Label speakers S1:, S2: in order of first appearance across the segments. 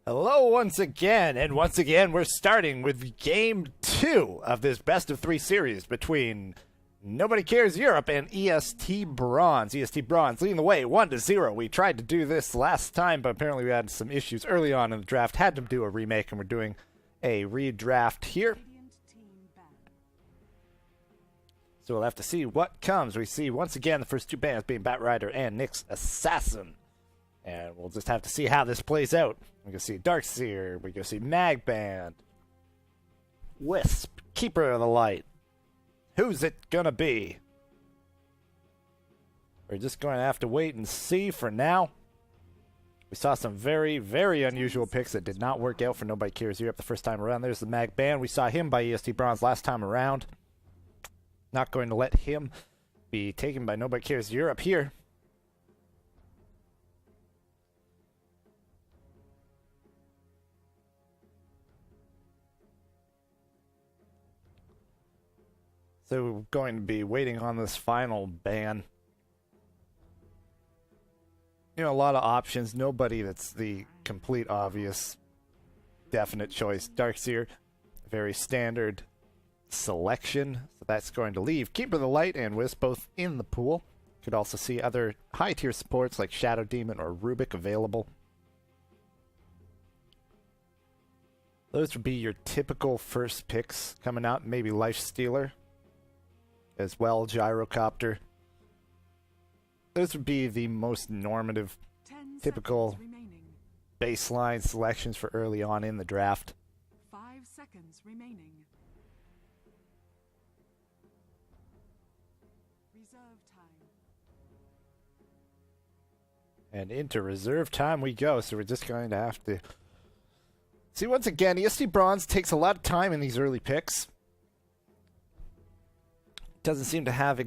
S1: Hello once again, and once again we're starting with Game 2 of this best-of-3 series between Nobody Cares Europe and EST Bronze. EST Bronze leading the way 1-0. We tried to do this last time, but apparently we had some issues early on in the draft. Had to do a remake, and we're doing a redraft here. So we'll have to see what comes. We see, once again, the first two bands being Batrider and Nyx Assassin. And we'll just have to see how this plays out. We can see Darkseer, we can see Magband, Wisp, Keeper of the Light. Who's it gonna be? We're just going to have to wait and see for now. We saw some very, very unusual picks that did not work out for Nobody Cares Europe the first time around. There's the Magband. We saw him by EST Bronze last time around. Not going to let him be taken by Nobody Cares Europe here. So we're going to be waiting on this final ban. You know, a lot of options. Nobody that's the complete obvious, definite choice. Darkseer, very standard selection. So that's going to leave Keeper of the Light and Wisp both in the pool. Could also see other high-tier supports like Shadow Demon or Rubik available. Those would be your typical first picks coming out. Maybe Lifestealer as well, Gyrocopter. Those would be the most normative, typical baseline selections for early on in the draft.
S2: 5 seconds remaining. Reserve time.
S1: And into reserve time we go, so we're just going to have to see. Once again, EST Bronze takes a lot of time in these early picks. Doesn't seem to have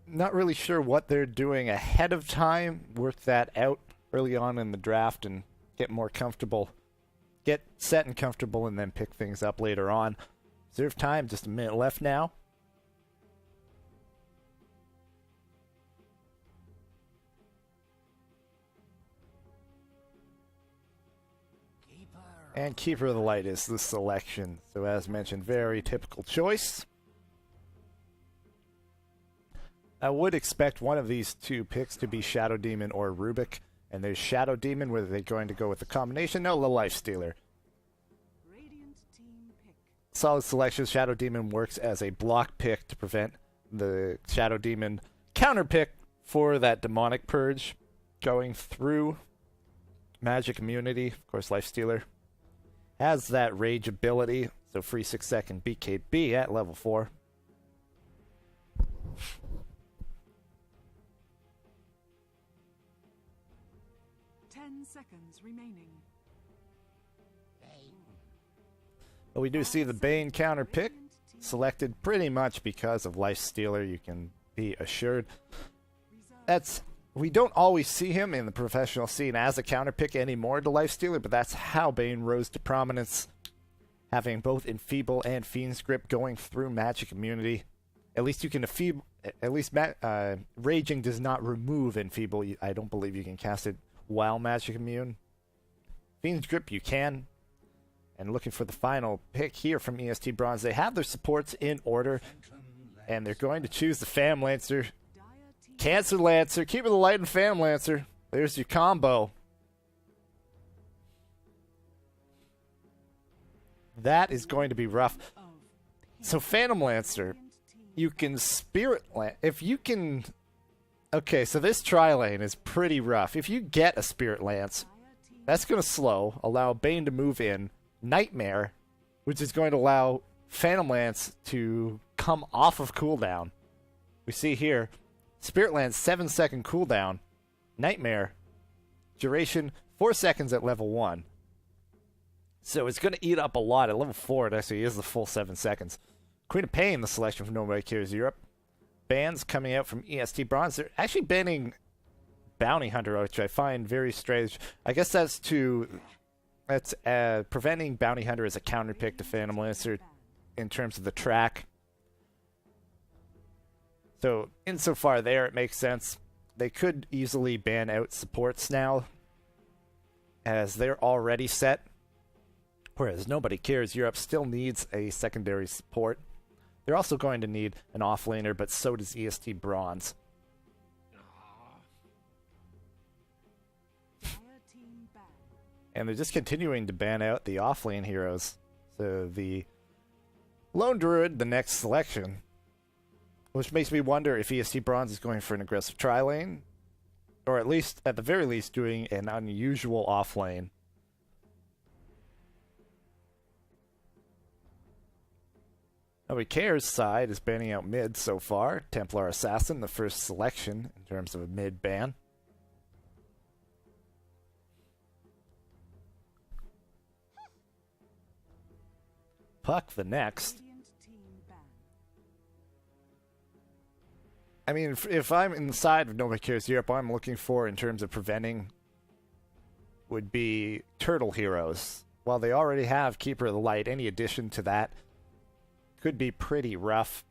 S1: not really sure what they're doing ahead of time. Work that out early on in the draft and get more comfortable. Get set and comfortable and then pick things up later on. Reserve time, just a minute left now. And Keeper of the Light is the selection. So as mentioned, very typical choice. I would expect one of these two picks to be Shadow Demon or Rubik. And there's Shadow Demon. Whether they're going to go with the combination? No, the Lifestealer.
S2: Radiant team pick.
S1: Solid selection. Shadow Demon works as a block pick to prevent the Shadow Demon counter pick for that demonic purge going through magic immunity. Of course, Lifestealer has that rage ability, so free 6-second BKB at level 4.
S2: Seconds remaining.
S1: But we do see the Bane counter pick selected pretty much because of Lifestealer, you can be assured. We don't always see him in the professional scene as a counter pick anymore to Lifestealer, but that's how Bane rose to prominence, having both Enfeeble and Fiend's Grip going through magic immunity. At least you can enfeeble. At least Raging does not remove Enfeeble. I don't believe you can cast it while magic immune. Fiend's Grip you can. And looking for the final pick here from EST Bronze. They have their supports in order. And they're going to choose the Fam Lancer. Cancer Lancer, Keeper of the Light and Fam Lancer. There's your combo. That is going to be rough. So Phantom Lancer, you can Spirit Lance. If you can... Okay, so this tri-lane is pretty rough. If you get a Spirit Lance, that's going to slow, allow Bane to move in. Nightmare, which is going to allow Phantom Lance to come off of cooldown. We see here, Spirit Lance, 7-second cooldown. Nightmare, duration, 4 seconds at level 1. So it's going to eat up a lot. At level 4, it actually is the full 7 seconds. Queen of Pain, the selection from Nobody Cares Europe. Bans coming out from EST Bronze. They're actually banning Bounty Hunter, which I find very strange. I guess that's preventing Bounty Hunter as a counter pick to Phantom Lancer in terms of the track. So insofar there, it makes sense. They could easily ban out supports now as they're already set. Whereas Nobody Cares Europe still needs a secondary support. They're also going to need an offlaner, but so does EST Bronze. And they're just continuing to ban out the offlane heroes. So the Lone Druid, the next selection, which makes me wonder if EST Bronze is going for an aggressive tri-lane, or at least, at the very least, doing an unusual offlane. Nobody Cares side is banning out mid so far. Templar Assassin, the first selection in terms of a mid ban. Puck the next. I mean, if I'm inside of Nobody Cares Europe, what I'm looking for in terms of preventing would be turtle heroes. While they already have Keeper of the Light, any addition to that could be pretty rough.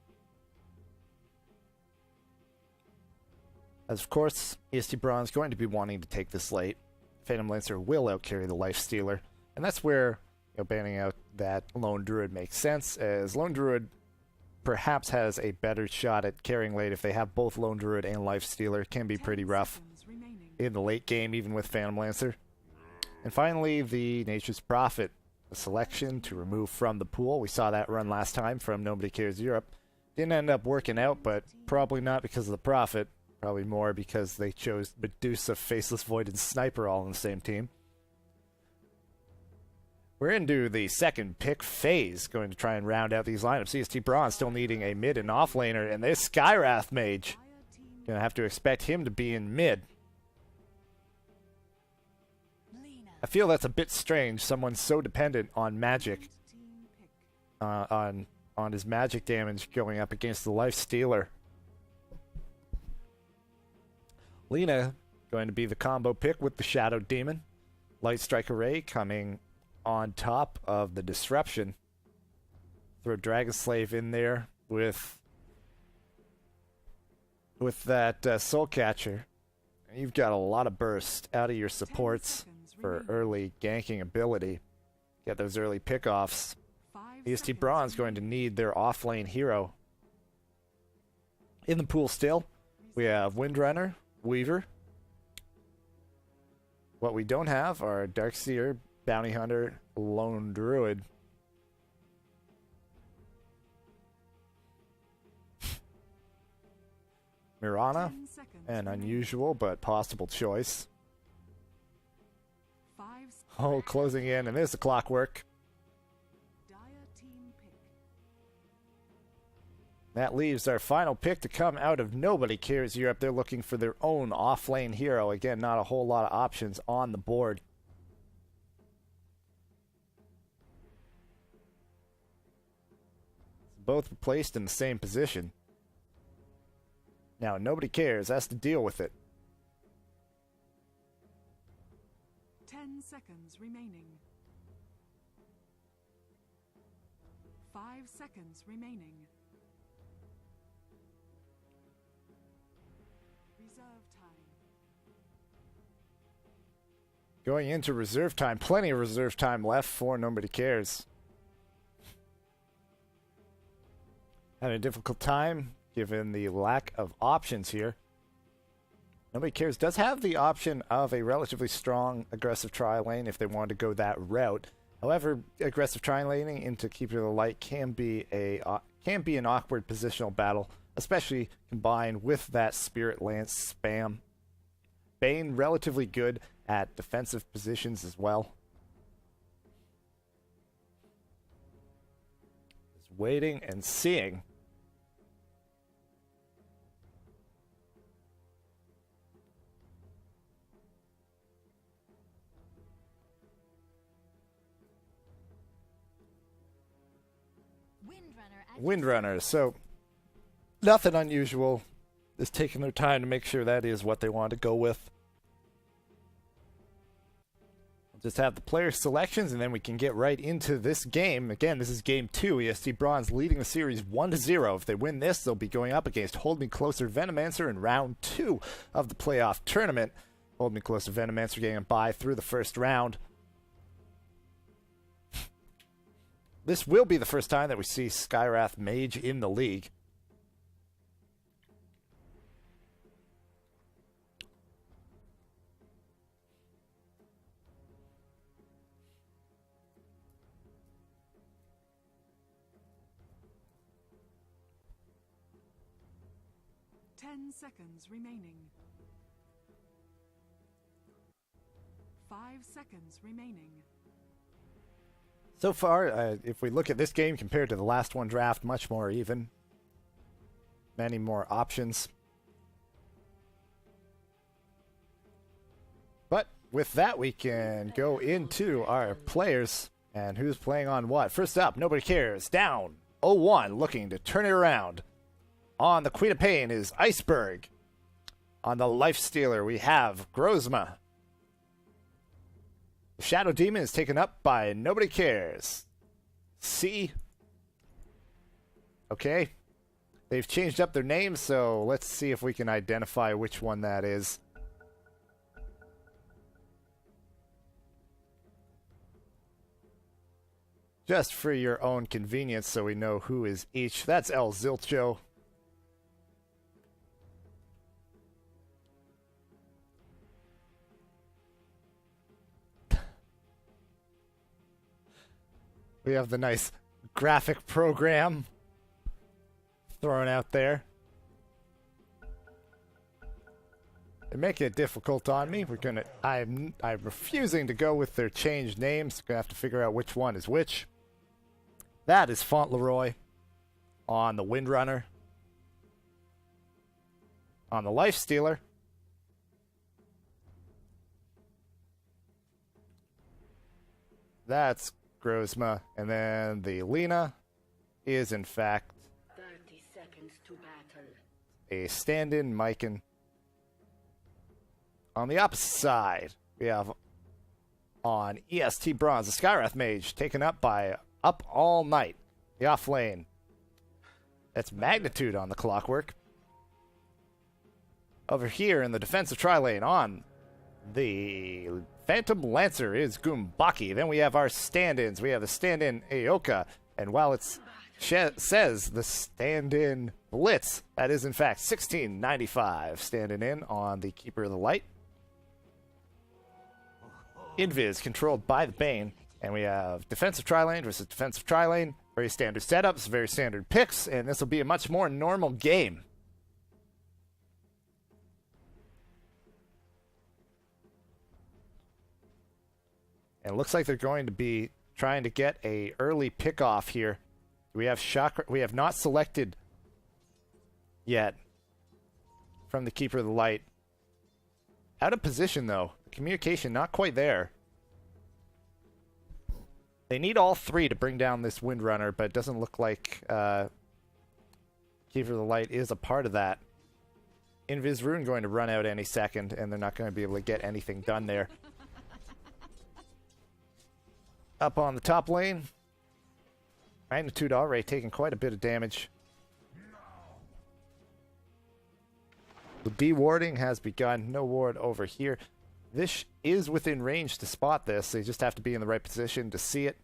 S1: As of course, EST Bronze going to be wanting to take this late. Phantom Lancer will outcarry the Life Stealer, and that's where banning out that Lone Druid makes sense, as Lone Druid perhaps has a better shot at carrying late. If they have both Lone Druid and Life Stealer, it can be pretty rough in the late game, even with Phantom Lancer. And finally, the Nature's Prophet, a selection to remove from the pool. We saw that run last time from Nobody Cares Europe. Didn't end up working out, but probably not because of the Prophet. Probably more because they chose Medusa, Faceless Void, and Sniper all on the same team. We're into the second pick phase, going to try and round out these lineups. EST Bronze still needing a mid and off laner, and this Skywrath Mage. Gonna have to expect him to be in mid. I feel that's a bit strange. Someone so dependent on magic, on his magic damage going up against the Life Stealer. Lina going to be the combo pick with the Shadow Demon. Light Strike Array coming on top of the Disruption. Throw Dragon Slave in there with that Soul Catcher. You've got a lot of burst out of your supports for early ganking ability. Get those early pickoffs. EST Bronze going to need their offlane hero. In the pool still, we have Windrunner, Weaver. What we don't have are Darkseer, Bounty Hunter, Lone Druid. Mirana, an unusual but possible choice. Oh, closing in, and there's the clockwork. That leaves our final pick to come out of Nobody Cares Europe. They're looking for their own off-lane hero. Again, not a whole lot of options on the board. Both placed in the same position. Now, Nobody Cares has to deal with it.
S2: 10 seconds remaining. 5 seconds remaining. Reserve time.
S1: Going into reserve time. Plenty of reserve time left for Nobody Cares. Having a difficult time given the lack of options here. Nobody Cares does have the option of a relatively strong aggressive tri-lane if they want to go that route. However, aggressive tri-laning into Keeper of the Light can be an awkward positional battle, especially combined with that Spirit Lance spam. Bane relatively good at defensive positions as well. Just waiting and seeing. Windrunner, so nothing unusual. Just taking their time to make sure that is what they want to go with. We'll just have the player selections and then we can get right into this game. Again, this is game 2. EST Bronze leading the series 1-0. If they win this, they'll be going up against Hold Me Closer Venomancer in round 2 of the playoff tournament. Hold me close to Venomancer getting a bye through the first round. This will be the first time that we see Skywrath Mage in the league.
S2: Seconds remaining. 5 seconds remaining.
S1: So far, if we look at this game compared to the last one draft, much more even. Many more options. But with that, we can go into our players and who's playing on what. First up, nobody cares. Down 0-1, looking to turn it around. On the Queen of Pain is Iceberg. On the Lifestealer, we have Grozma. The Shadow Demon is taken up by Nobody Cares. C. Okay. They've changed up their names, so let's see if we can identify which one that is. Just for your own convenience, so we know who is each. That's El Zilcho. We have the nice graphic program thrown out there. They're making it difficult on me. I'm refusing to go with their changed names. Gonna have to figure out which one is which. That is Fauntleroy on the Windrunner. On the Lifestealer, that's Grozma, and then the Lena is in fact
S3: 30 seconds to battle.
S1: A stand-in Myken. On the opposite side, we have on EST Bronze, the Skywrath Mage, taken up by Up All Night, the off lane. That's Magnitude on the Clockwork. Over here in the defensive tri-lane on the Phantom Lancer is Goombaki. Then we have our stand-ins. We have the stand-in Aoka. And while it says the stand-in Blitz, that is in fact 1695 standing in on the Keeper of the Light. Invis controlled by the Bane. And we have defensive tri-lane versus defensive tri-lane. Very standard setups, very standard picks. And this will be a much more normal game. And it looks like they're going to be trying to get a early pickoff here. We have Chakra. We have not selected yet from the Keeper of the Light. Out of position, though. Communication not quite there. They need all three to bring down this Windrunner, but it doesn't look like Keeper of the Light is a part of that. Invis Rune going to run out any second, and they're not going to be able to get anything done there. Up on the top lane, Magnitude already taking quite a bit of damage. The dewarding has begun. No ward over here. This is within range to spot this. They just have to be in the right position to see it.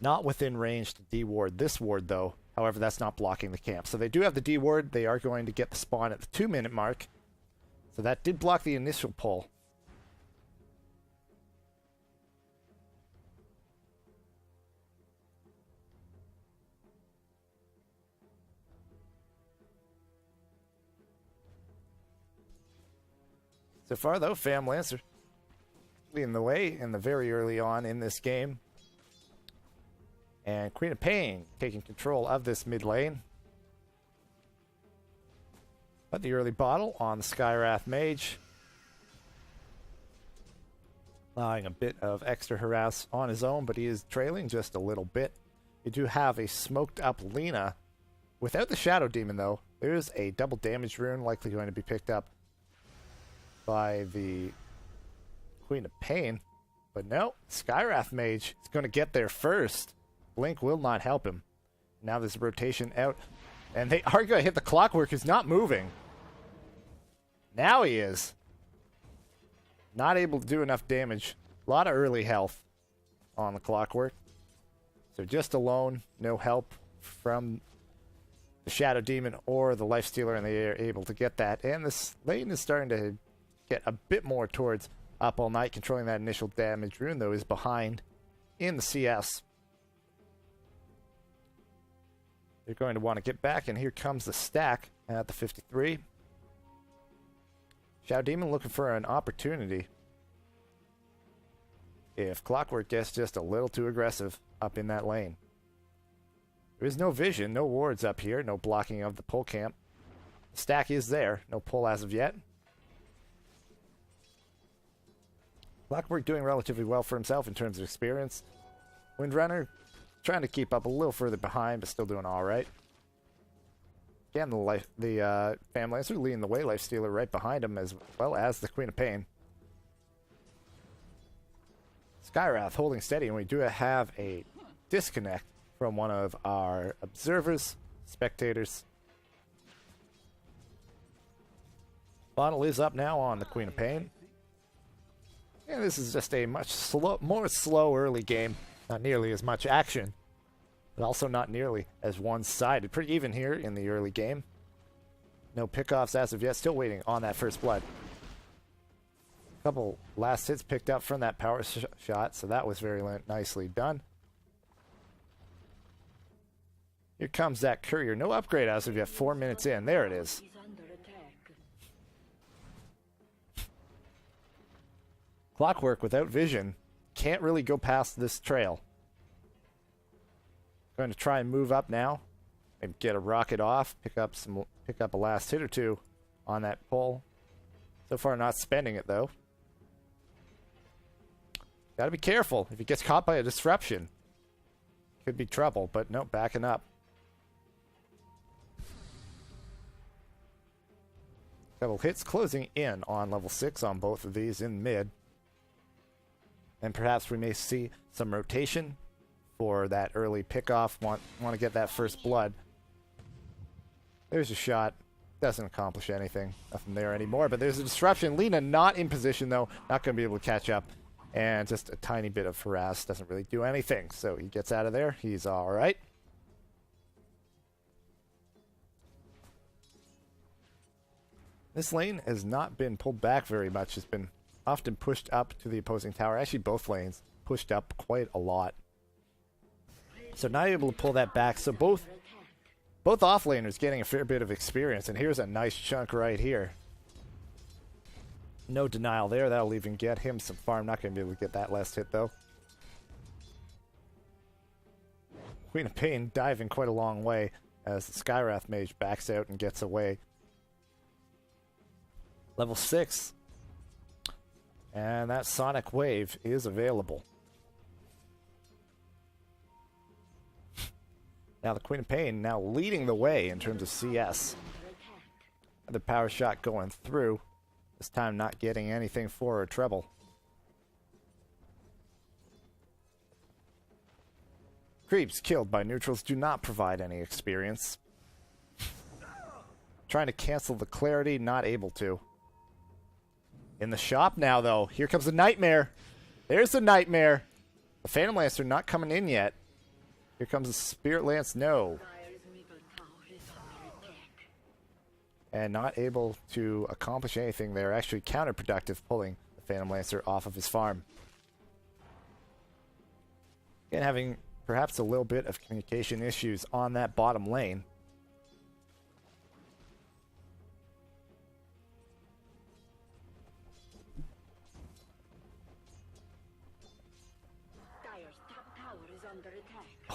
S1: Not within range to deward this ward, though. However, that's not blocking the camp. So they do have the deward. They are going to get the spawn at the 2-minute mark. So that did block the initial pull. So far, though, Fam Lancer leading the way in the very early on in this game. And Queen of Pain taking control of this mid lane. But the early bottle on the Skywrath Mage. Allowing a bit of extra harass on his own, but he is trailing just a little bit. You do have a smoked up Lena. Without the Shadow Demon, though, there's a double damage rune likely going to be picked up by the Queen of Pain. But no, Skywrath Mage is going to get there first. Blink will not help him. Now there's a rotation out. And they are going to hit the Clockwork, who's not moving. Now he is. not able to do enough damage. A lot of early health on the Clockwork. So just alone, no help from the Shadow Demon or the Lifestealer, and they are able to get that. And this lane is starting to get a bit more towards Up All Night, controlling that initial damage. Rune, though, is behind in the CS. They're going to want to get back, and here comes the stack at the 53. Shadow Demon looking for an opportunity. If Clockwork gets just a little too aggressive up in that lane. There is no vision, no wards up here, no blocking of the pull camp. The stack is there, no pull as of yet. Clockwork doing relatively well for himself in terms of experience. Windrunner trying to keep up a little further behind, but still doing alright. Again, the Fam Lancer leading the way, Lifestealer right behind him, as well as the Queen of Pain. Skywrath holding steady, and we do have a disconnect from one of our observers, spectators. Bottle is up now on the Queen of Pain. And this is just a much more slow early game. Not nearly as much action, but also not nearly as one-sided. Pretty even here in the early game. No pickoffs as of yet. Still waiting on that first blood. Couple last hits picked up from that power shot, so that was very nicely done. Here comes that courier. No upgrade as of yet. 4 minutes in. There it is. Clockwork without vision can't really go past this trail. Going to try and move up now and get a rocket off. Pick up a last hit or two on that pull. So far, not spending it though. Got to be careful. If he gets caught by a disruption, could be trouble. But no, backing up. Couple hits closing in on level 6 on both of these in mid. And perhaps we may see some rotation for that early pickoff. Want to get that first blood. There's a shot. Doesn't accomplish anything. Nothing there anymore. But there's a disruption. Lina not in position though. Not going to be able to catch up. And just a tiny bit of harass. Doesn't really do anything. So he gets out of there. He's alright. This lane has not been pulled back very much. It's been often pushed up to the opposing tower. Actually, both lanes pushed up quite a lot. So now able to pull that back. So both offlaners getting a fair bit of experience. And here's a nice chunk right here. No denial there. That'll even get him some farm. Not going to be able to get that last hit, though. Queen of Pain diving quite a long way as the Skywrath Mage backs out and gets away. Level 6. And that Sonic Wave is available. Now the Queen of Pain now leading the way in terms of CS. The power shot going through. This time not getting anything for a treble. Creeps killed by neutrals do not provide any experience. Trying to cancel the clarity, not able to. In the shop now, though. Here comes the Nightmare. There's the Nightmare. The Phantom Lancer not coming in yet. Here comes the Spirit Lance. No. And not able to accomplish anything there. Actually counterproductive, pulling the Phantom Lancer off of his farm. Again, having perhaps a little bit of communication issues on that bottom lane.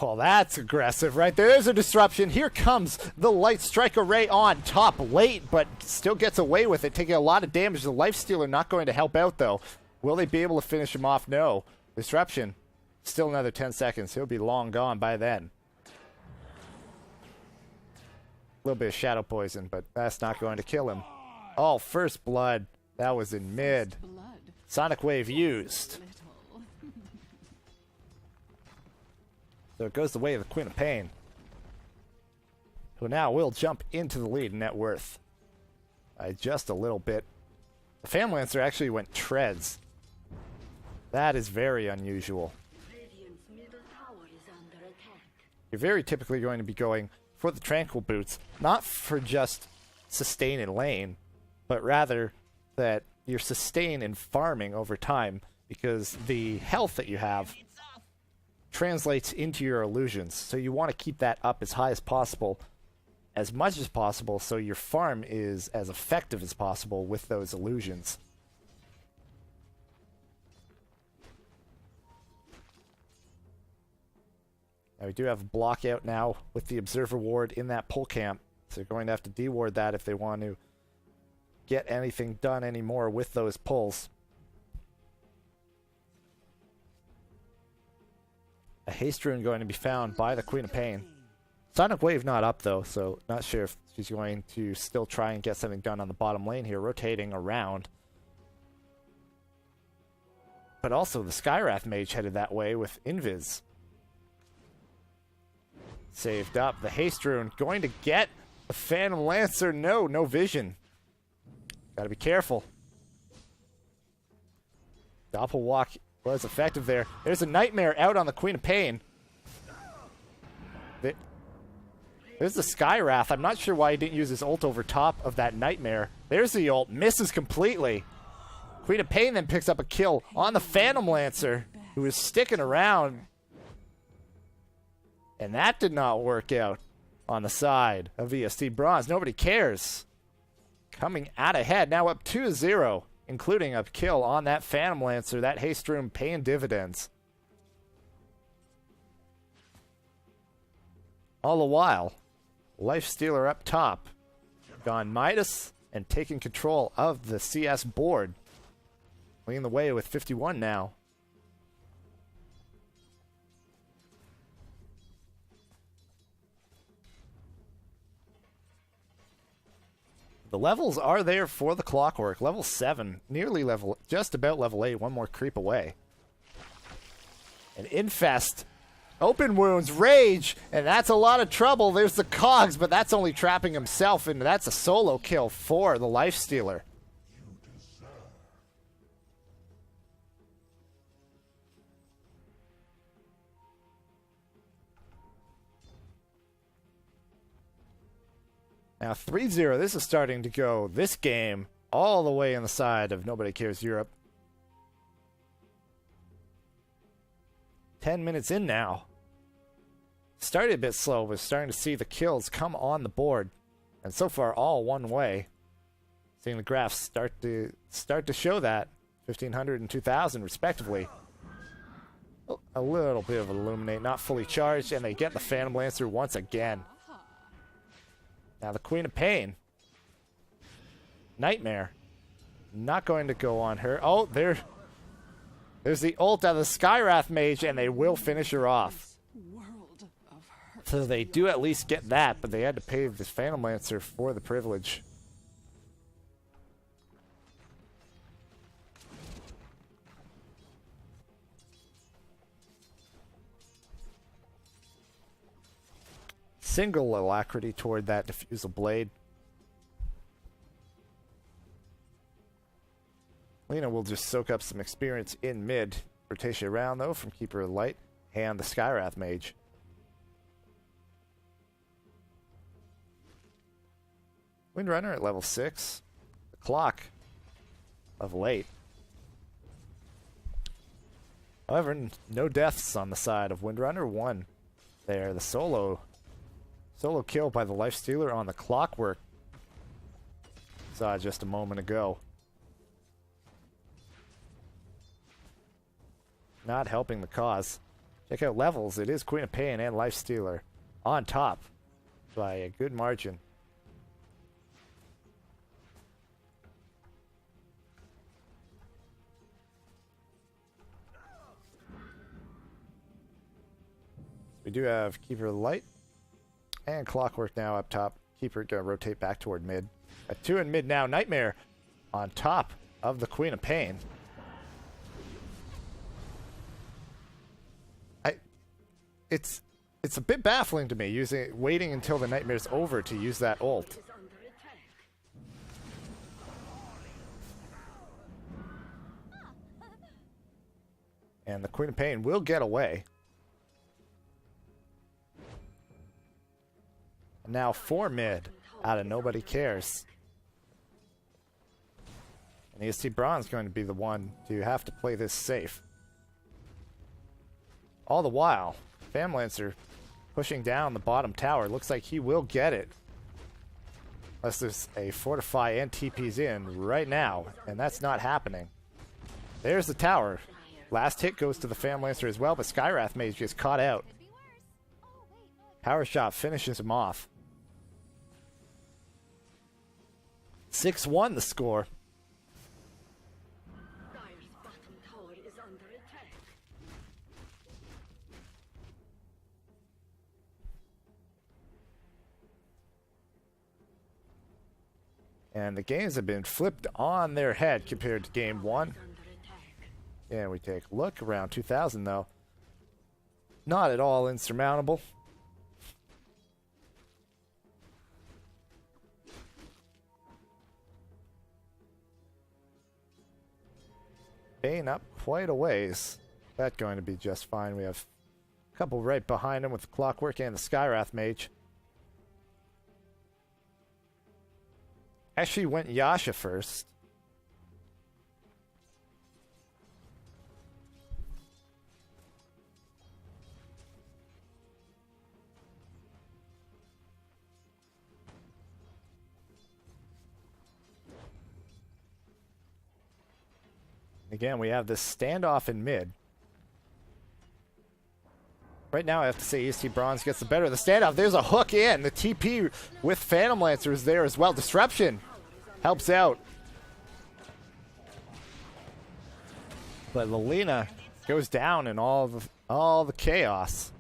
S1: Oh, that's aggressive right there. There's a disruption. Here comes the Light Strike Array on top late, but still gets away with it, taking a lot of damage. The Lifestealer not going to help out, though. Will they be able to finish him off? No. Disruption. Still another 10 seconds. He'll be long gone by then. A little bit of Shadow Poison, but that's not going to kill him. Oh, first blood. That was in mid. Sonic Wave used. So it goes the way of the Queen of Pain, who now will jump into the lead in net worth by just a little bit. The Phantom Lancer actually went treads. That is very unusual.
S3: Radiant's middle tower is under attack.
S1: You're very typically going to be going for the Tranquil Boots, not for just sustain in lane, but rather that you're sustain in farming over time, because the health that you have translates into your illusions. So you want to keep that up as high as possible, as much as possible, so your farm is as effective as possible with those illusions. Now we do have a block out now with the Observer Ward in that pull camp, so they're going to have to deward that if they want to get anything done anymore with those pulls. A haste rune going to be found by the Queen of Pain. Sonic Wave not up though, so not sure if she's going to still try and get something done on the bottom lane here, rotating around. But also the Skywrath Mage headed that way with Invis. Saved up. The haste rune going to get the Phantom Lancer. No vision. Gotta be careful. Doppelwalk was effective there. There's a Nightmare out on the Queen of Pain. There's the Skywrath. I'm not sure why he didn't use his ult over top of that Nightmare. There's the ult. Misses completely. Queen of Pain then picks up a kill on the Phantom Lancer, who is sticking around. And that did not work out on the side of EST Bronze. Nobody cares. Coming out ahead, now up 2-0, including a kill on that Phantom Lancer. That haste rune paying dividends. All the while, Lifestealer up top, gone Midas and taking control of the CS board. Leading the way with 51 now. The levels are there for the Clockwork. Level 7, nearly level, just about level 8, one more creep away. And Infest, open wounds, rage, and that's a lot of trouble. There's the cogs, but that's only trapping himself, and that's a solo kill for the Lifestealer. Now 3-0, this is starting to go, this game, all the way on the side of Nobody Cares Europe. 10 minutes in now. Started a bit slow, but starting to see the kills come on the board. And so far, all one way. Seeing the graphs start to show that. 1,500 and 2,000 respectively. A little bit of Illuminate, not fully charged, and they get the Phantom Lancer once again. Now the Queen of Pain. Nightmare. Not going to go on her. Oh, there's the ult of the Skywrath Mage, and they will finish her off. So they do at least get that, but they had to pay this Phantom Lancer for the privilege. Single alacrity toward that diffusal blade. Lena will just soak up some experience in mid. Rotation around though from Keeper of the Light and the Skywrath Mage. Windrunner at level 6. The clock of late. However, no deaths on the side of Windrunner. One there. The solo kill by the Lifestealer on the Clockwork. Saw just a moment ago. Not helping the cause. Check out levels. It is Queen of Pain and Lifestealer on top by a good margin. We do have Keeper of the Light. And Clockwork now up top. Keeper gonna rotate back toward mid. At 2 in mid now. Nightmare on top of the Queen of Pain. It's a bit baffling to me waiting until the Nightmare's over to use that ult. And the Queen of Pain will get away. And now 4 mid out of Nobody Cares. And EST Braun's going to be the one to have to play this safe. All the while, Famlancer pushing down the bottom tower. Looks like he will get it. Unless there's a Fortify and TP's in right now. And that's not happening. There's the tower. Last hit goes to the Famlancer as well, but Skywrath Mage gets caught out. Power Shot finishes him off. 6-1 the score.
S3: Dire's bottom tower is under attack.
S1: And the games have been flipped on their head compared to game 1.
S3: Under attack.
S1: And we take a look around 2000 though. Not at all insurmountable. Bane up quite a ways. That's going to be just fine. We have a couple right behind him with the Clockwork and the Skywrath Mage. Actually went Yasha first. Again, we have this standoff in mid. Right now, I have to say EST Bronze gets the better of the standoff. There's a hook in. The TP with Phantom Lancer is there as well. Disruption helps out. But Lilina goes down in all the chaos.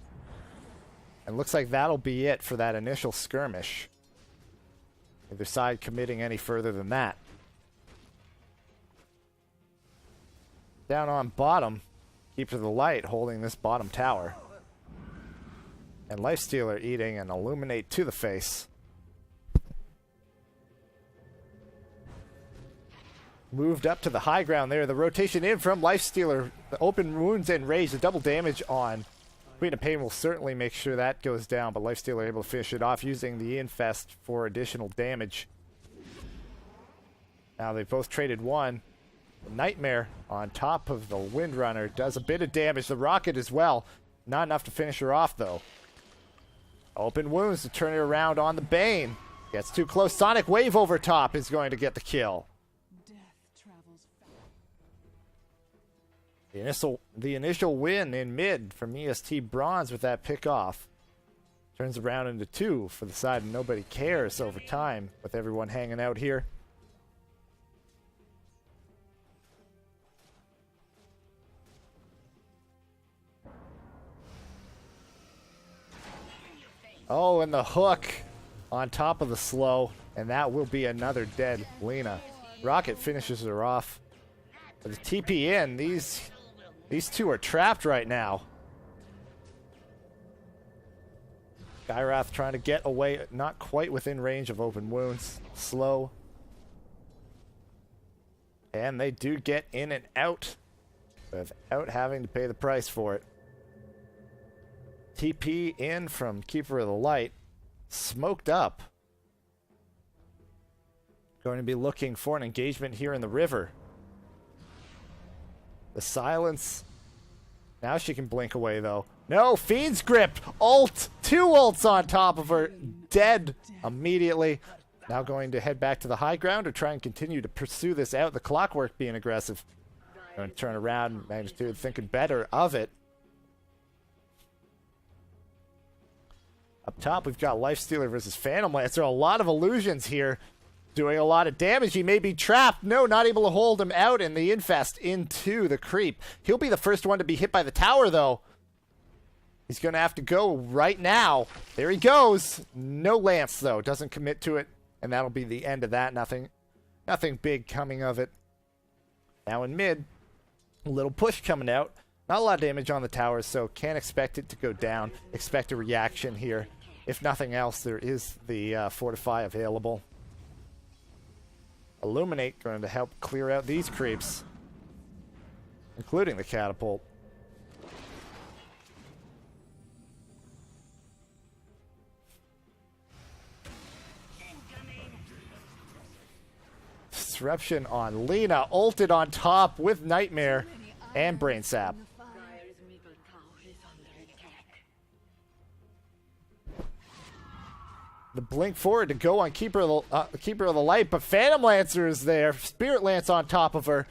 S1: And looks like that'll be it for that initial skirmish. Neither side committing any further than that. Down on bottom, Keeper of the Light holding this bottom tower. And Lifestealer eating an Illuminate to the face. Moved up to the high ground there. The rotation in from Lifestealer. The open wounds and rage. The double damage on Queen of Pain will certainly make sure that goes down. But Lifestealer able to finish it off using the Infest for additional damage. Now they've both traded one. Nightmare on top of the Windrunner does a bit of damage. The Rocket as well. Not enough to finish her off, though. Open wounds to turn it around on the Bane. Gets too close. Sonic Wave over top is going to get the kill.
S2: Death travels fast.
S1: The initial win in mid from EST Bronze with that pick off. Turns around into 2 for the side and Nobody Cares over time with everyone hanging out here. Oh, and the hook on top of the slow, and that will be another dead Lina. Rocket finishes her off. With the TP in, these two are trapped right now. Skywrath trying to get away, not quite within range of open wounds. Slow. And they do get in and out without having to pay the price for it. TP in from Keeper of the Light. Smoked up. Going to be looking for an engagement here in the river. The silence. Now she can blink away, though. No, Fiend's Grip! Ult! 2 ults on top of her. Dead immediately. Now going to head back to the high ground or try and continue to pursue this out. The Clockwork being aggressive. Going to turn around. Magnitude thinking better of it. Up top, we've got Lifestealer versus Phantom Lancer. A lot of illusions here. Doing a lot of damage. He may be trapped. No, not able to hold him out. And the Infest into the creep. He'll be the first one to be hit by the tower, though. He's going to have to go right now. There he goes. No Lance, though. Doesn't commit to it. And that'll be the end of that. Nothing big coming of it. Now in mid, a little push coming out. Not a lot of damage on the towers, so can't expect it to go down. Expect a reaction here. If nothing else, there is the Fortify available. Illuminate going to help clear out these creeps, including the Catapult. disruption on Lena. Ulted on top with Nightmare and Brain Sap.
S3: Dire's middle tower is under attack.
S1: The blink forward to go on Keeper of the Light, but Phantom Lancer is there. Spirit Lance on top of her.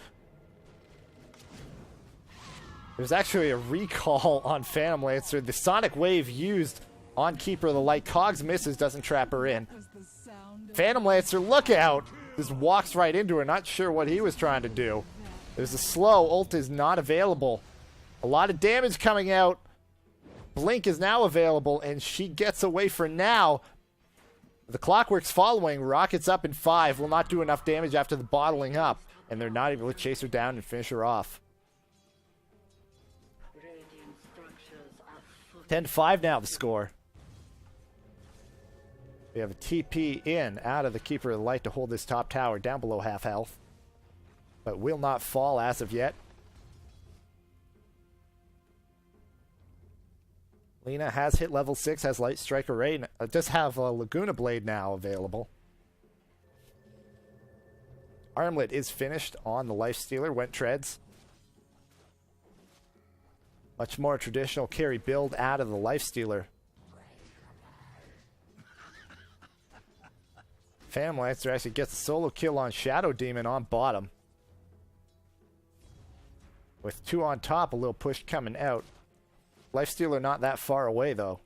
S1: There's actually a recall on Phantom Lancer. The Sonic Wave used on Keeper of the Light. Cogs misses, doesn't trap her in. Phantom Lancer, look out! Just walks right into her, not sure what he was trying to do. There's a slow, ult is not available. A lot of damage coming out. Blink is now available, and she gets away for now. The Clockwork's following, Rocket's up in 5, will not do enough damage after the bottling up, and they're not able to chase her down and finish her off.
S3: Radiant structures are
S1: 10-5 now, the score. We have a TP in out of the Keeper of the Light to hold this top tower down below half health, but will not fall as of yet. Lena has hit level 6, has Light Strike Array, does have a Laguna Blade now available. Armlet is finished on the Lifestealer, went treads. Much more traditional carry build out of the Lifestealer. Phantom Lancer actually gets a solo kill on Shadow Demon on bottom. With 2 on top, a little push coming out. Lifestealer not that far away, though.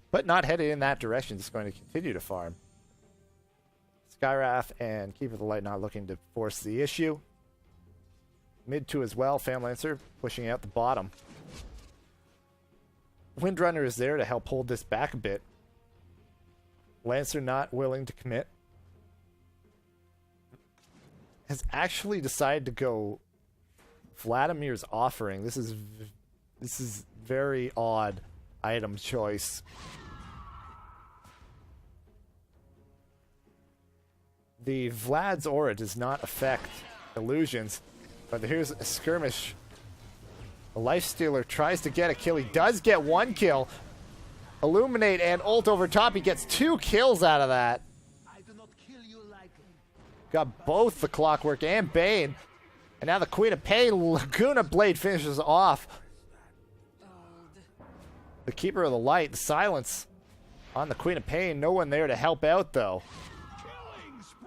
S1: But not headed in that direction. Just going to continue to farm. Skywrath and Keeper of the Light not looking to force the issue. Mid 2 as well. Phantom Lancer pushing out the bottom. Windrunner is there to help hold this back a bit. Lancer not willing to commit. Has actually decided to go Vladimir's Offering. This is very odd item choice. The Vlad's aura does not affect illusions, but here's a skirmish. The Lifestealer tries to get a kill. He does get 1 kill. Illuminate and ult over top. He gets 2 kills out of that. Got both the Clockwork and Bane. And now the Queen of Pain, Laguna Blade finishes off. The Keeper of the Light, the silence on the Queen of Pain. No one there to help out, though.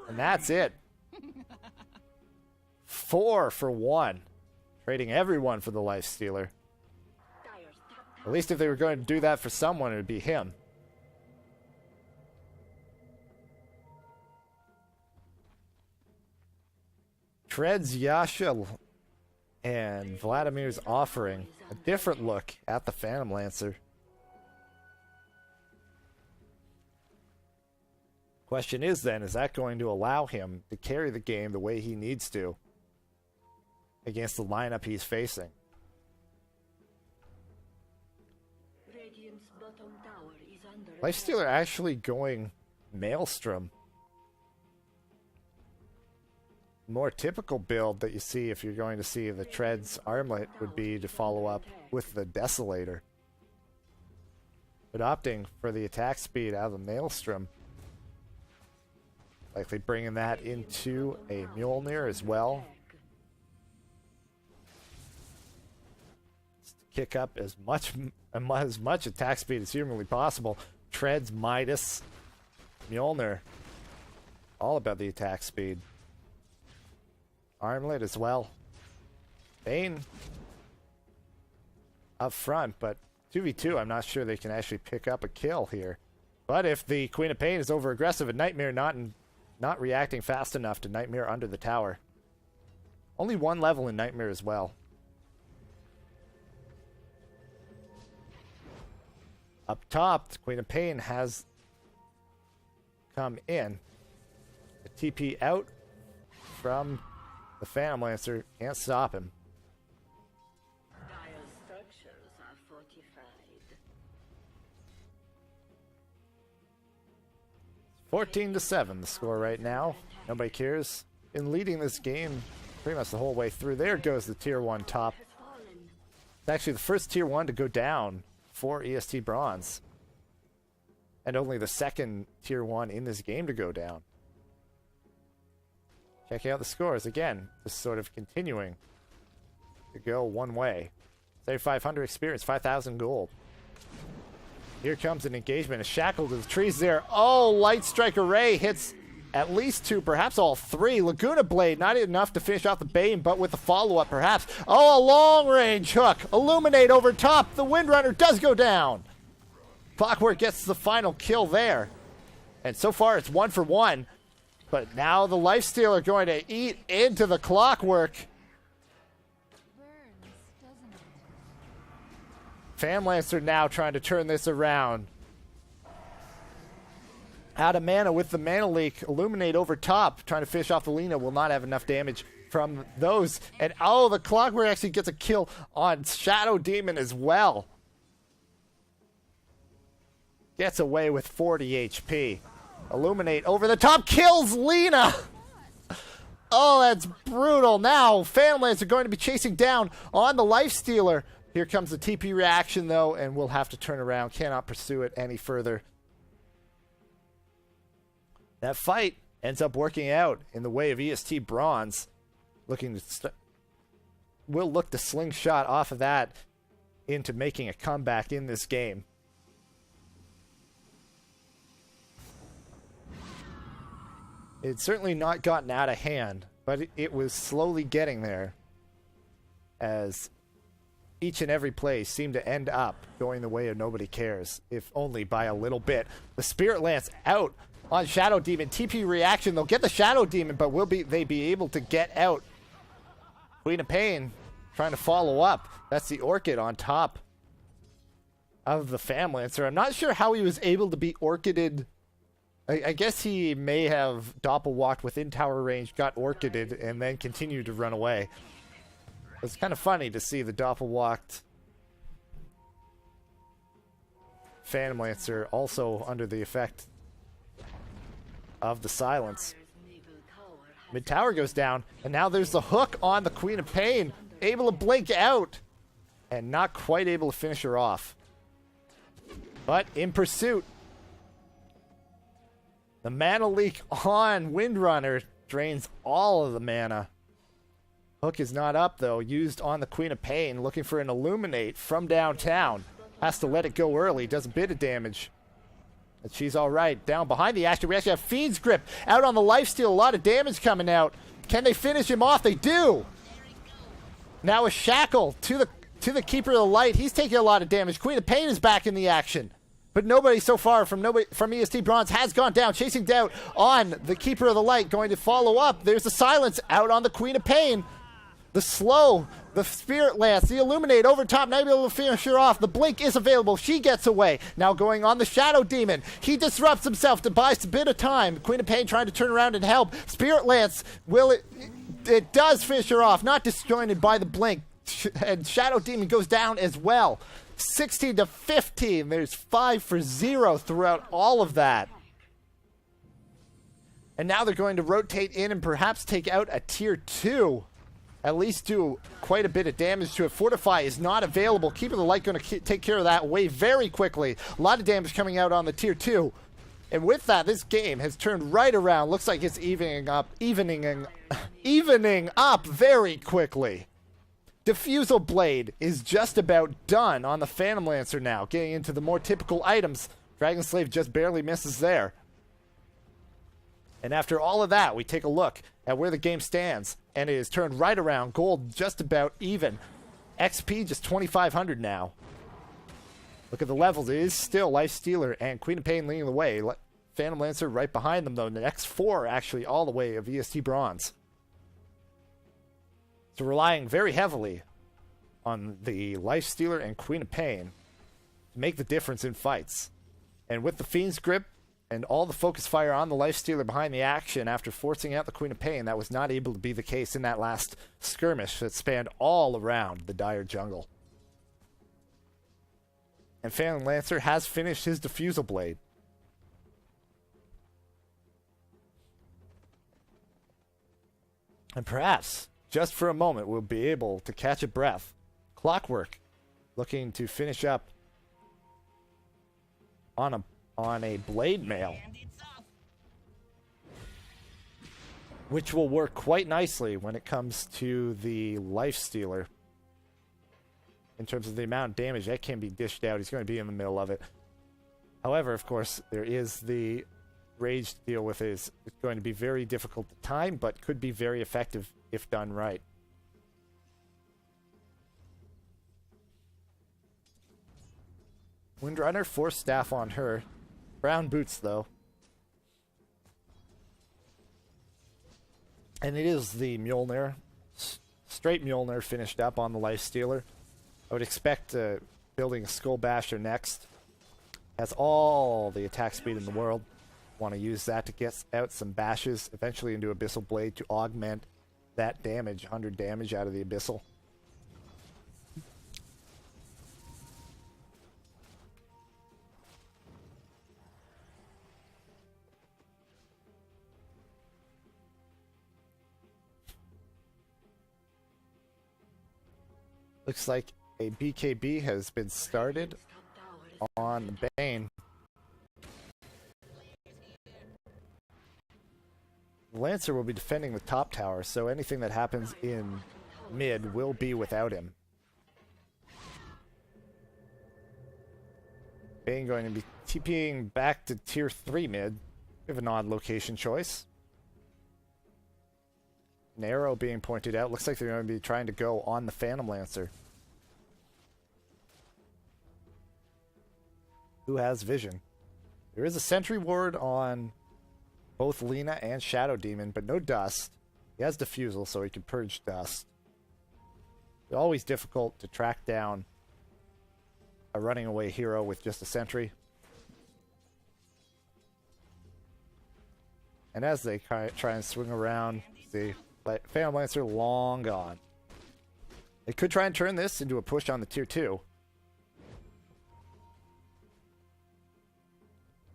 S1: And that's it. 4 for 1. Trading everyone for the Lifestealer. At least if they were going to do that for someone, it would be him. Treads Yasha and Vladimir's Offering. A different look at the Phantom Lancer. Question is then, is that going to allow him to carry the game the way he needs to against the lineup he's facing?
S3: Radiant's bottom tower is under
S1: Lifestealer actually going Maelstrom. More typical build that you see if you're going to see the Treads Armlet would be to follow up with the Desolator. But opting for the attack speed out of the Maelstrom. Likely bringing that into a Mjolnir as well. Just to kick up as much attack speed as humanly possible. Treads, Midas, Mjolnir. All about the attack speed. Armlet as well. Bane up front, but 2v2, I'm not sure they can actually pick up a kill here. But if the Queen of Pain is over aggressive and Nightmare not reacting fast enough to Nightmare under the tower. Only 1 level in Nightmare as well. Up top, the Queen of Pain has come in. The TP out from the Phantom Lancer. Can't stop him.
S3: Dire's structures are fortified.
S1: 14-7 the score right now. Nobody cares. In leading this game pretty much the whole way through. There goes the tier 1 top. It's actually the first tier 1 to go down for EST Bronze. And only the second tier 1 in this game to go down. Checking out the scores again, just sort of continuing to go one way. 3,500 experience, 5,000 gold. Here comes an engagement, a shackle to the trees there. Oh, Light Strike Array hits at least 2, perhaps all 3. Laguna Blade, not enough to finish off the Bane, but with the follow-up perhaps. Oh, a long-range hook. Illuminate over top. The Windrunner does go down. Clockwork gets the final kill there. And so far it's 1 for 1. But now the Lifestealer going to eat into the Clockwork.
S4: Burns, doesn't it?
S1: Fanlancer now trying to turn this around. Out of mana with the mana leak. Illuminate over top. Trying to finish off the Lina. Will not have enough damage from those. And oh, the Clockwork actually gets a kill on Shadow Demon as well. Gets away with 40 HP. Illuminate over the top. Kills Lina. Oh, that's brutal. Now, Fanlancer are going to be chasing down on the Lifestealer. Here comes the TP reaction, though, and we'll have to turn around. Cannot pursue it any further. That fight ends up working out in the way of EST Bronze. Looking to will look to slingshot off of that into making a comeback in this game. It's certainly not gotten out of hand, but it was slowly getting there as each and every play seemed to end up going the way of nobody cares, if only by a little bit. The Spirit Lance out on Shadow Demon. TP reaction, they'll get the Shadow Demon, but will they be able to get out? Queen of Pain trying to follow up. That's the Orchid on top of the Fanlancer. I'm not sure how he was able to be Orchided. I guess he may have doppelwalked within tower range, got Orchided, and then continued to run away. It's kind of funny to see the doppelwalked Fanlancer also under the effect of the silence. Mid tower goes down, and now there's the hook on the Queen of Pain, able to blink out, and not quite able to finish her off. But in pursuit, the mana leak on Windrunner drains all of the mana. Hook is not up, though. Used on the Queen of Pain, looking for an Illuminate from downtown. Has to let it go early. Does a bit of damage. But she's all right. Down behind the Asher, we actually have Fiend's Grip out on the lifesteal. A lot of damage coming out. Can they finish him off? They do. Now a Shackle to the Keeper of the Light. He's taking a lot of damage. Queen of Pain is back in the action. But nobody so far from EST Bronze has gone down. Chasing down on the Keeper of the Light. Going to follow up. There's the Silence out on the Queen of Pain. The Slow, the Spirit Lance, the Illuminate over top. Not able to finish her off. The Blink is available. She gets away. Now going on the Shadow Demon. He disrupts himself to buy a bit of time. Queen of Pain trying to turn around and help. Spirit Lance, it does finish her off. Not disjointed by the Blink. And Shadow Demon goes down as well. 16 to 15. There's 5 for 0 throughout all of that. And now they're going to rotate in and perhaps take out a tier 2. At least do quite a bit of damage to it. Fortify is not available. Keeper of the Light going to take care of that way very quickly. A lot of damage coming out on the tier 2. And with that, this game has turned right around. Looks like it's evening up very quickly. Diffusal Blade is just about done on the Phantom Lancer now. Getting into the more typical items. Dragon Slave just barely misses there. And after all of that, we take a look at where the game stands. And it is turned right around. Gold just about even. XP just 2,500 now. Look at the levels. It is still Lifestealer and Queen of Pain leading the way. Phantom Lancer right behind them, though. The next 4 actually all the way of EST Bronze. So relying very heavily on the Lifestealer and Queen of Pain to make the difference in fights. And with the Fiend's Grip and all the focus fire on the Lifestealer behind the action after forcing out the Queen of Pain, that was not able to be the case in that last skirmish that spanned all around the dire jungle. And Phantom Lancer has finished his Diffusal Blade. And perhaps, just for a moment, we'll be able to catch a breath. Clockwork looking to finish up on a blade mail. which will work quite nicely when it comes to the Lifestealer. In terms of the amount of damage that can be dished out, he's going to be in the middle of it. However, of course, there is the rage to deal with. It's going to be very difficult to time, but could be very effective if done right. Windrunner, Force Staff on her. Brown boots, though. And it is the Mjolnir. Straight Mjolnir finished up on the Lifestealer. I would expect building a Skull Basher next. Has all the attack speed in the world. Want to use that to get out some bashes, eventually into Abyssal Blade to augment that damage, 100 damage out of the Abyssal. Looks like a BKB has been started on the Bane. The Lancer will be defending the top tower, so anything that happens in mid will be without him. Bane going to be TPing back to tier 3 mid. We have an odd location choice. An arrow being pointed out. Looks like they're going to be trying to go on the Phantom Lancer. Who has vision? There is a sentry ward on both Lina and Shadow Demon, but no dust. He has Diffusal, so he can purge dust. It's always difficult to track down a running away hero with just a sentry. And as they try and swing around, see, Phantom Lancer long gone. They could try and turn this into a push on the tier 2.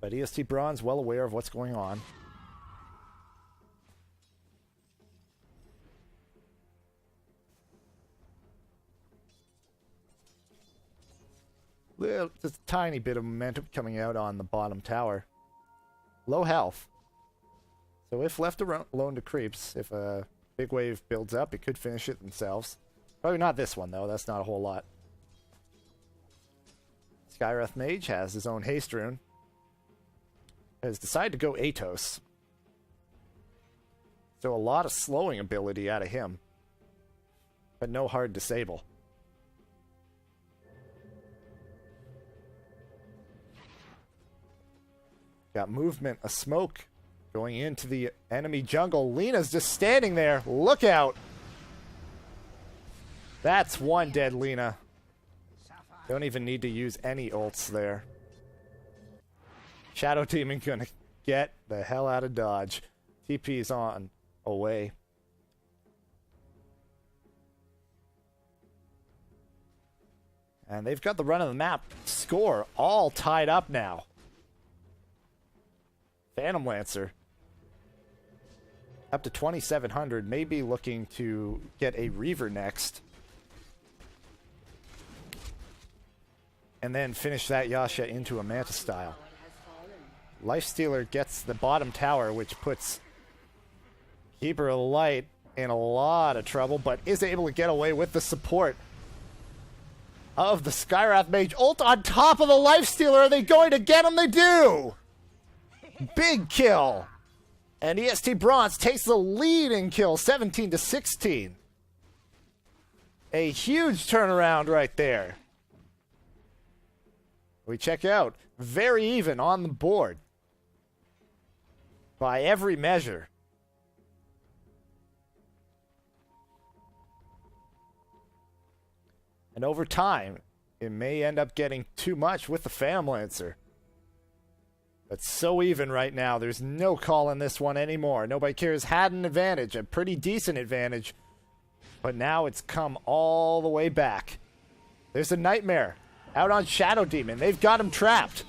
S1: But EST Bronze well aware of what's going on. Just a tiny bit of momentum coming out on the bottom tower. Low health. So if left alone to creeps, if a big wave builds up, it could finish it themselves. Probably not this one, though. That's not a whole lot. Skywrath Mage has his own haste rune. Has decided to go Atos. So a lot of slowing ability out of him. But no hard disable. Got movement, a smoke going into the enemy jungle. Lina's just standing there. Look out! That's one dead Lina. Don't even need to use any ults there. Shadow Demon gonna get the hell out of Dodge. TP's on. Away. And they've got the run of the map score all tied up now. Phantom Lancer. Up to 2,700. Maybe looking to get a Reaver next. And then finish that Yasha into a Manta style. Lifestealer gets the bottom tower, which puts Keeper of the Light in a lot of trouble, but is able to get away with the support of the Skywrath Mage. Ult on top of the Lifestealer. Are they going to get him? They do! Big kill. And EST Bronze takes the lead in kill, 17 to 16. A huge turnaround right there. We check out. Very even on the board. By every measure. And over time, it may end up getting too much with the Phantom Lancer. But so even right now, there's no call in this one anymore. Nobody cares. Had an advantage, a pretty decent advantage. But now it's come all the way back. There's a Nightmare out on Shadow Demon. They've got him trapped.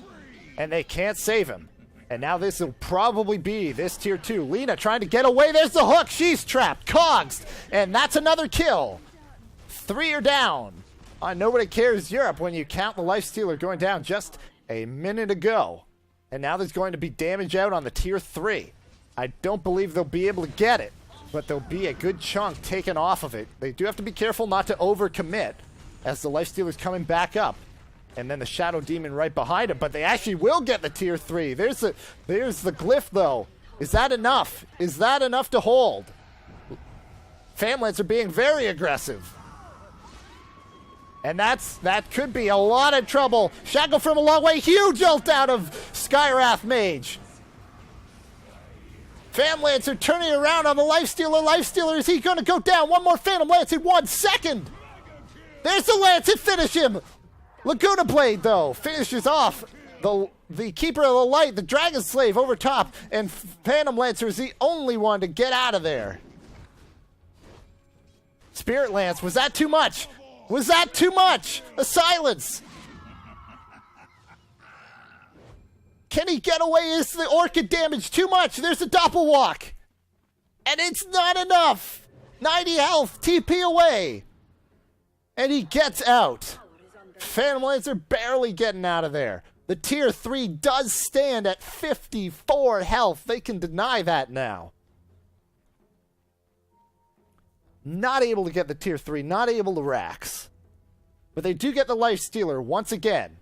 S1: And they can't save him. And now this will probably be this tier 2. Lina trying to get away. There's the hook. She's trapped. Cogs. And that's another kill. 3 are down. On Nobody Cares Europe when you count the Lifestealer going down just a minute ago. And now there's going to be damage out on the tier 3. I don't believe they'll be able to get it, but there'll be a good chunk taken off of it. They do have to be careful not to overcommit as the Lifestealer's coming back up. And then the Shadow Demon right behind him, but they actually will get the tier 3. There's the glyph, though. Is that enough? Is that enough to hold? Famlands are being very aggressive. And that could be a lot of trouble. Shackle from a long way. Huge ult out of Skywrath Mage. Famlands are turning around on the Lifestealer. Lifestealer, is he going to go down? One more Phantom Lance in 1 second. There's the Lance to finish him. Laguna Blade, though, finishes off the Keeper of the Light, the Dragon Slave over top, and Phantom Lancer is the only one to get out of there. Spirit Lance, was that too much? Was that too much? A silence. Can he get away? Is the Orchid damage too much? There's a Doppelwalk. And it's not enough. 90 health, TP away. And he gets out. Phantom Lancer barely getting out of there. The tier 3 does stand at 54 health. They can deny that now. Not able to get the tier 3, not able to Rax. But they do get the Lifestealer once again.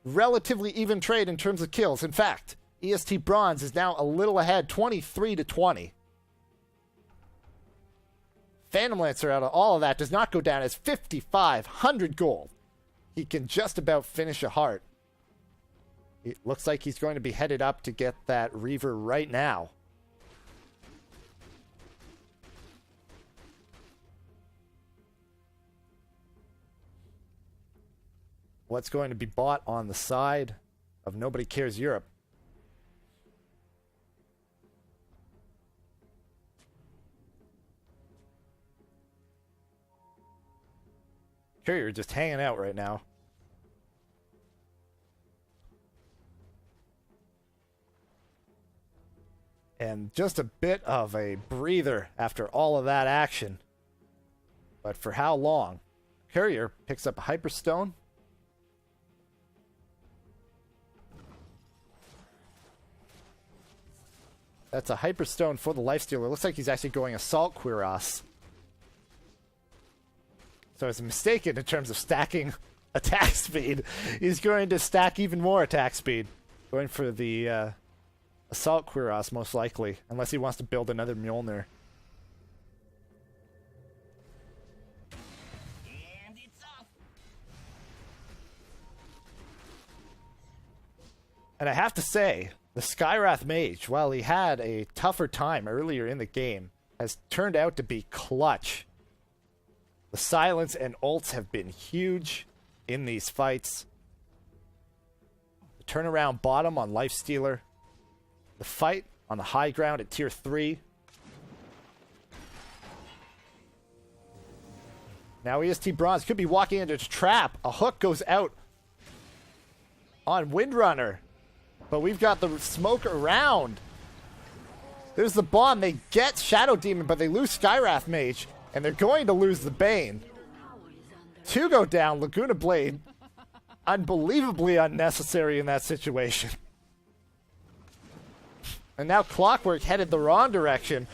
S1: Relatively even trade in terms of kills. In fact, EST Bronze is now a little ahead, 23-20. Phantom Lancer out of all of that does not go down as 5,500 gold. He can just about finish a heart. It looks like he's going to be headed up to get that Reaver right now. What's going to be bought on the side of Nobody Cares Europe? Courier just hanging out right now. And just a bit of a breather after all of that action. But for how long? Courier picks up a Hyperstone. That's a Hyperstone for the Lifestealer. Looks like he's actually going Assault Cuirass. So it's mistaken in terms of stacking attack speed. He's going to stack even more attack speed. Going for the Assault Cuirass, most likely. Unless he wants to build another Mjolnir.
S4: And it's off.
S1: And I have to say, the Skywrath Mage, while he had a tougher time earlier in the game, has turned out to be clutch. The silence and ults have been huge in these fights. The turnaround bottom on Lifestealer. The fight on the high ground at tier 3. Now EST Bronze could be walking into a trap. A hook goes out on Windrunner. But we've got the smoke around. There's the bomb. They get Shadow Demon, but they lose Skywrath Mage. And they're going to lose the Bane. 2 go down. Laguna Blade. Unbelievably unnecessary in that situation. And now Clockwork headed the wrong direction.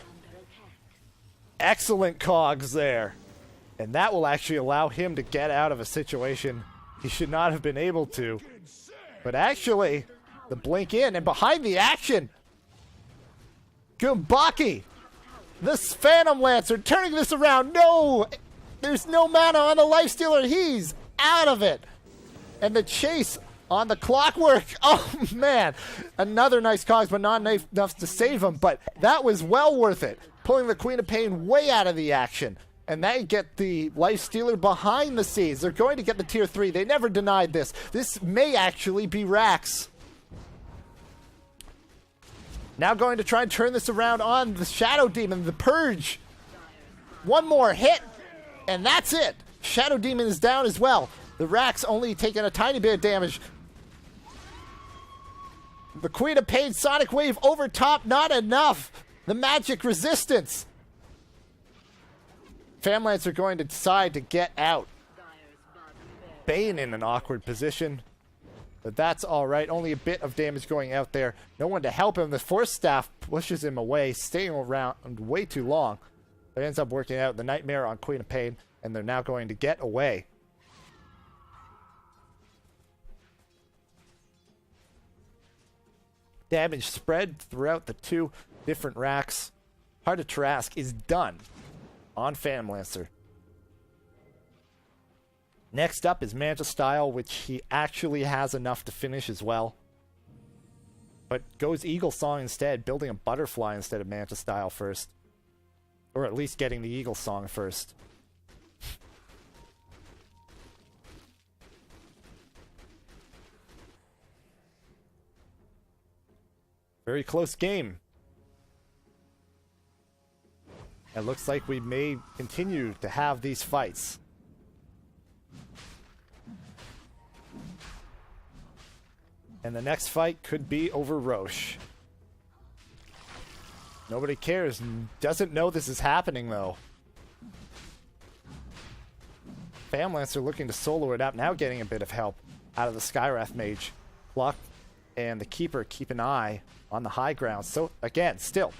S1: Excellent cogs there. And that will actually allow him to get out of a situation he should not have been able to. But actually, the blink in and behind the action. Gumbaki. This Phantom Lancer turning this around. No! There's no mana on the Lifestealer. He's out of it. And the chase on the Clockwork. Oh, man. Another nice cogs, but not enough to save him. But that was well worth it. Pulling the Queen of Pain way out of the action. And they get the Lifestealer behind the scenes. They're going to get the tier 3. They never denied this. This may actually be Rax. Now going to try and turn this around on the Shadow Demon, the Purge. One more hit, and that's it. Shadow Demon is down as well. The Rax only taking a tiny bit of damage. The Queen of Pain, Sonic Wave over top, not enough. The magic resistance. Famlands are going to decide to get out. Bane in an awkward position. But that's alright. Only a bit of damage going out there. No one to help him. The Force Staff pushes him away, staying around way too long. But it ends up working out. The Nightmare on Queen of Pain, and they're now going to get away. Damage spread throughout the two different racks. Heart of Trask is done on Phantom Lancer. Next up is Manta Style, which he actually has enough to finish as well. But goes Eagle Song instead, building a Butterfly instead of Manta Style first. Or at least getting the Eagle Song first. Very close game. It looks like we may continue to have these fights. And the next fight could be over Roche. Nobody cares. Doesn't know this is happening, though. Phantom Lancer looking to solo it up. Now getting a bit of help out of the Skywrath Mage. Pluck and the Keeper keep an eye on the high ground. So, again, still,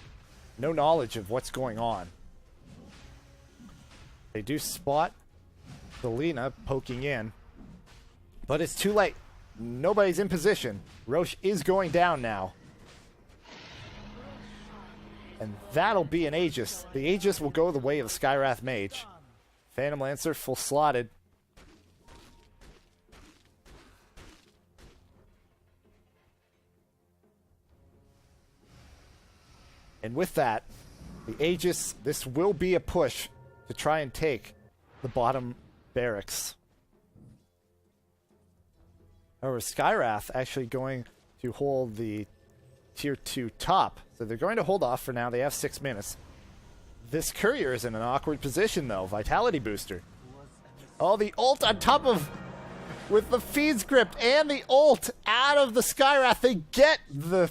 S1: no knowledge of what's going on. They do spot Selena poking in. But it's too late. Nobody's in position. Roche is going down now. And that'll be an Aegis. The Aegis will go the way of the Skywrath Mage. Phantom Lancer full slotted. And with that, the Aegis, this will be a push to try and take the bottom barracks. However, Skywrath actually going to hold the tier 2 top. So they're going to hold off for now. They have 6 minutes. This Courier is in an awkward position, though. Vitality booster. Oh, the ult on top of... With the feed script and the ult out of the Skywrath, they get the...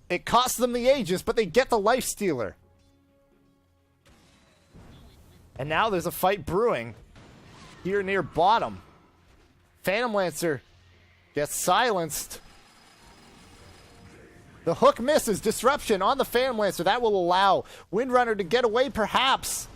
S1: It costs them the Aegis, but they get the Life Stealer. And now there's a fight brewing here near bottom. Phantom Lancer gets silenced. The hook misses. Disruption on the Phantom Lancer. That will allow Windrunner to get away, perhaps.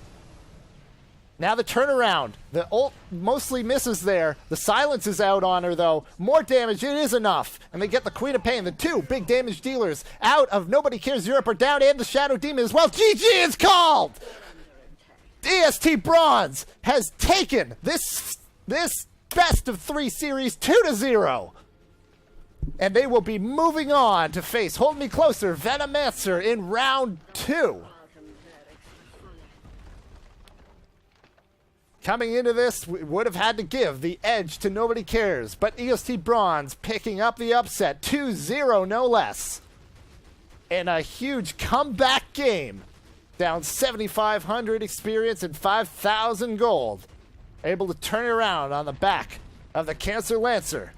S1: Now the turnaround. The ult mostly misses there. The silence is out on her, though. More damage. It is enough. And they get the Queen of Pain. The two big damage dealers out of Nobody Cares Europe are down, and the Shadow Demon as well. GG is called! EST Bronze has taken this best of 3 series 2-0. And they will be moving on to face Hold Me Closer, Venomancer in round 2. Coming into this, we would have had to give the edge to Nobody Cares, but EST Bronze picking up the upset, 2-0 no less. In a huge comeback game, down 7,500 experience and 5,000 gold. Able to turn it around on the back of the Cancer Lancer.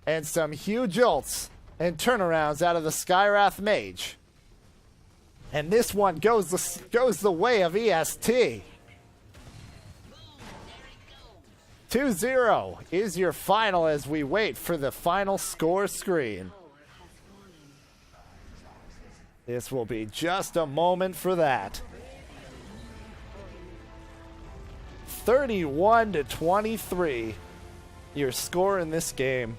S1: And some huge ults and turnarounds out of the Skywrath Mage. And this one goes the way of EST. 2-0 is your final as we wait for the final score screen. This will be just a moment for that. 31-23, your score in this game.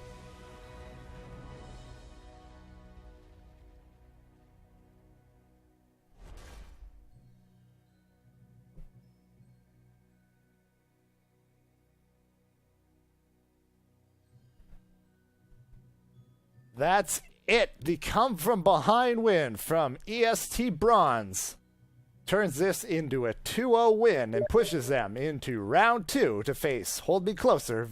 S1: That's it. The come from behind win from EST Bronze turns this into a 2-0 win and pushes them into round 2 to face Hold Me Closer.